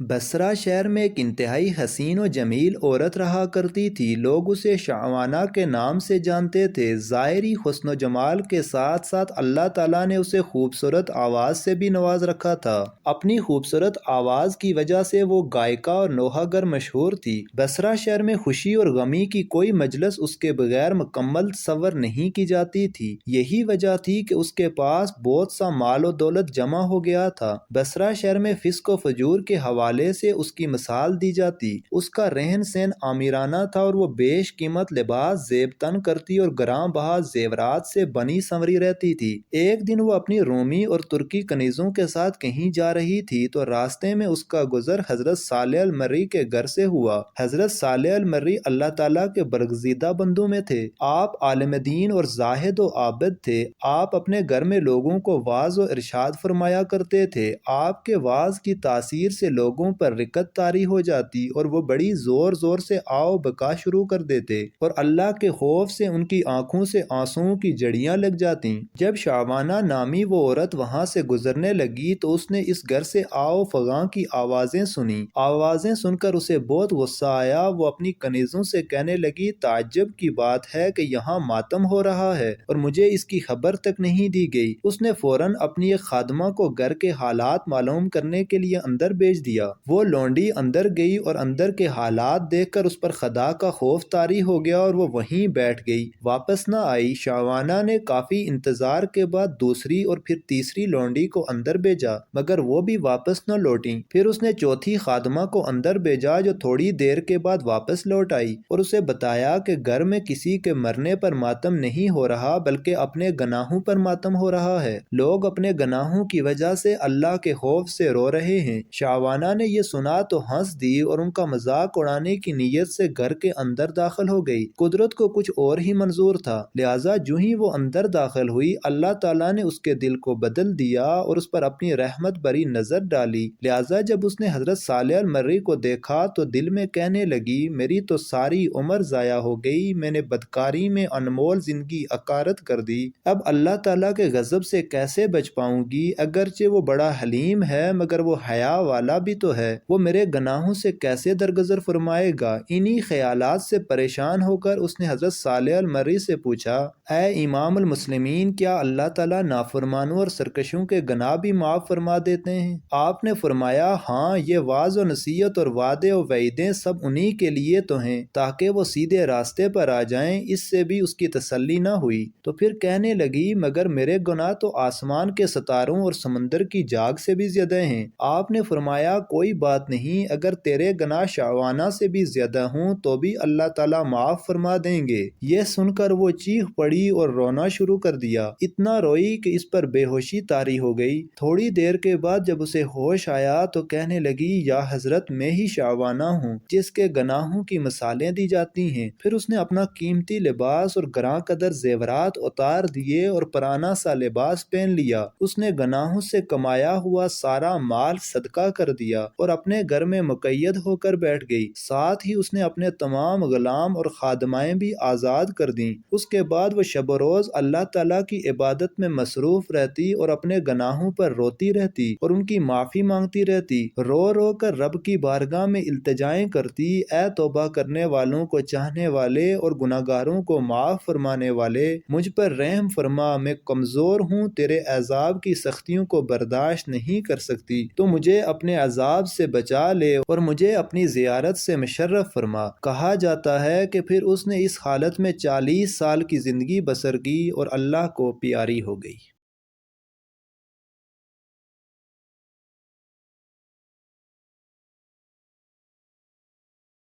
بصرہ شہر میں ایک انتہائی حسین و جمیل عورت رہا کرتی تھی۔ لوگ اسے شعوانہ کے نام سے جانتے تھے۔ ظاہری حسن و جمال کے ساتھ ساتھ اللہ تعالیٰ نے اسے خوبصورت آواز سے بھی نواز رکھا تھا۔ اپنی خوبصورت آواز کی وجہ سے وہ گائیکا اور نوحہ گر مشہور تھی۔ بصرہ شہر میں خوشی اور غمی کی کوئی مجلس اس کے بغیر مکمل تصور نہیں کی جاتی تھی۔ یہی وجہ تھی کہ اس کے پاس بہت سا مال و دولت جمع ہو گیا تھا۔ بصرہ شہر میں فسق و فجور کے حوالے سے اس کی مثال دی جاتی۔ اس کا رہن سہن آمیرانہ تھا اور وہ بیش قیمت لباس زیب تن کرتی اور گراں بہا زیورات سے بنی سنوری رہتی تھی۔ ایک دن وہ اپنی رومی اور ترکی کنیزوں کے ساتھ کہیں جا رہی تھی تو راستے میں اس کا گزر حضرت صالح المری کے گھر سے ہوا۔ حضرت صالح المری اللہ تعالیٰ کے برگزیدہ بندوں میں تھے۔ آپ عالم دین اور زاہد و عابد تھے۔ آپ اپنے گھر میں لوگوں کو واعظ و ارشاد فرمایا کرتے تھے۔ آپ کے واعظ کی تاثیر سے لوگوں پر رکت طاری ہو جاتی اور وہ بڑی زور زور سے آؤ بکا شروع کر دیتے اور اللہ کے خوف سے ان کی آنکھوں سے آنسوؤں کی جڑیاں لگ جاتی۔ جب شعوانہ نامی وہ عورت وہاں سے گزرنے لگی تو اس نے اس گھر سے آؤ فغاں کی آوازیں سنی۔ آوازیں سن کر اسے بہت غصہ آیا۔ وہ اپنی کنیزوں سے کہنے لگی، تعجب کی بات ہے کہ یہاں ماتم ہو رہا ہے اور مجھے اس کی خبر تک نہیں دی گئی۔ اس نے فوراً اپنی ایک خادمہ کو گھر کے حالات معلوم کرنے کے لیے اندر بھیج دیا۔ وہ لونڈی اندر گئی اور اندر کے حالات دیکھ کر اس پر خدا کا خوف طاری ہو گیا اور وہ وہیں بیٹھ گئی، واپس نہ آئی۔ شعوانہ نے کافی انتظار کے بعد دوسری اور پھر تیسری لونڈی کو اندر بھیجا مگر وہ بھی واپس نہ لوٹیں۔ پھر اس نے چوتھی خادمہ کو اندر بھیجا جو تھوڑی دیر کے بعد واپس لوٹ آئی اور اسے بتایا کہ گھر میں کسی کے مرنے پر ماتم نہیں ہو رہا بلکہ اپنے گناہوں پر ماتم ہو رہا ہے۔ لوگ اپنے گناہوں کی وجہ سے اللہ کے خوف سے رو رہے ہیں۔ شعوانہ نے یہ سنا تو ہنس دی اور ان کا مذاق اڑانے کی نیت سے گھر کے اندر داخل ہو گئی۔ قدرت کو کچھ اور ہی منظور تھا، لہٰذا جو ہی وہ اندر داخل ہوئی اللہ تعالیٰ نے اس کے دل کو بدل دیا اور اس پر اپنی رحمت بری نظر ڈالی۔ لہٰذا جب اس نے حضرت صالح المری کو دیکھا تو دل میں کہنے لگی، میری تو ساری عمر ضائع ہو گئی، میں نے بدکاری میں انمول زندگی عکارت کر دی۔ اب اللہ تعالیٰ کے غضب سے کیسے بچ پاؤں گی؟ اگرچہ وہ بڑا حلیم ہے مگر وہ حیا والا بھی تو ہے، وہ میرے گناہوں سے کیسے درگزر فرمائے گا؟ انہی خیالات سے پریشان ہو کر اس نے حضرت صالح المری سے پوچھا، اے امام المسلمین، کیا اللہ تعالیٰ نافرمانوں اور سرکشوں کے گناہ بھی معاف فرما دیتے ہیں؟ آپ نے فرمایا، ہاں، یہ واعظ و نصیحت اور وعدے و وعیدیں سب انہی کے لیے تو ہیں تاکہ وہ سیدھے راستے پر آ جائیں۔ اس سے بھی اس کی تسلی نہ ہوئی تو پھر کہنے لگی، مگر میرے گناہ تو آسمان کے ستاروں اور سمندر کی جاگ سے بھی زیادہ ہیں۔ آپ نے فرمایا، کوئی بات نہیں، اگر تیرے گناہ شعوانہ سے بھی زیادہ ہوں تو بھی اللہ تعالیٰ معاف فرما دیں گے۔ یہ سن کر وہ چیخ پڑی اور رونا شروع کر دیا، اتنا روئی کہ اس پر بے ہوشی طاری ہو گئی۔ تھوڑی دیر کے بعد جب اسے ہوش آیا تو کہنے لگی، یا حضرت، میں ہی شعوانہ ہوں جس کے گناہوں کی مثالیں دی جاتی ہیں۔ پھر اس نے اپنا قیمتی لباس اور گراں قدر زیورات اتار دیے اور پرانا سا لباس پہن لیا۔ اس نے گناہوں سے کمایا ہوا سارا مال صدقہ کر دیا اور اپنے گھر میں مقید ہو کر بیٹھ گئی۔ ساتھ ہی اس نے اپنے تمام غلام اور خادمائیں بھی آزاد کر دیں۔ اس کے بعد وہ شب و روز اللہ تعالیٰ کی عبادت میں مصروف رہتی اور اپنے گناہوں پر روتی رہتی اور ان کی معافی مانگتی رہتی، رو رو کر رب کی بارگاہ میں التجائیں کرتی، اے توبہ کرنے والوں کو چاہنے والے اور گناہگاروں کو معاف فرمانے والے، مجھ پر رحم فرما، میں کمزور ہوں، تیرے عذاب کی سختیوں کو برداشت نہیں کر سکتی، تو مجھے اپنے عذاب سے بچا لے اور مجھے اپنی زیارت سے مشرف فرما۔ کہا جاتا ہے کہ پھر اس نے اس حالت میں 40 سال کی زندگی بسر کی اور اللہ کو پیاری ہو گئی۔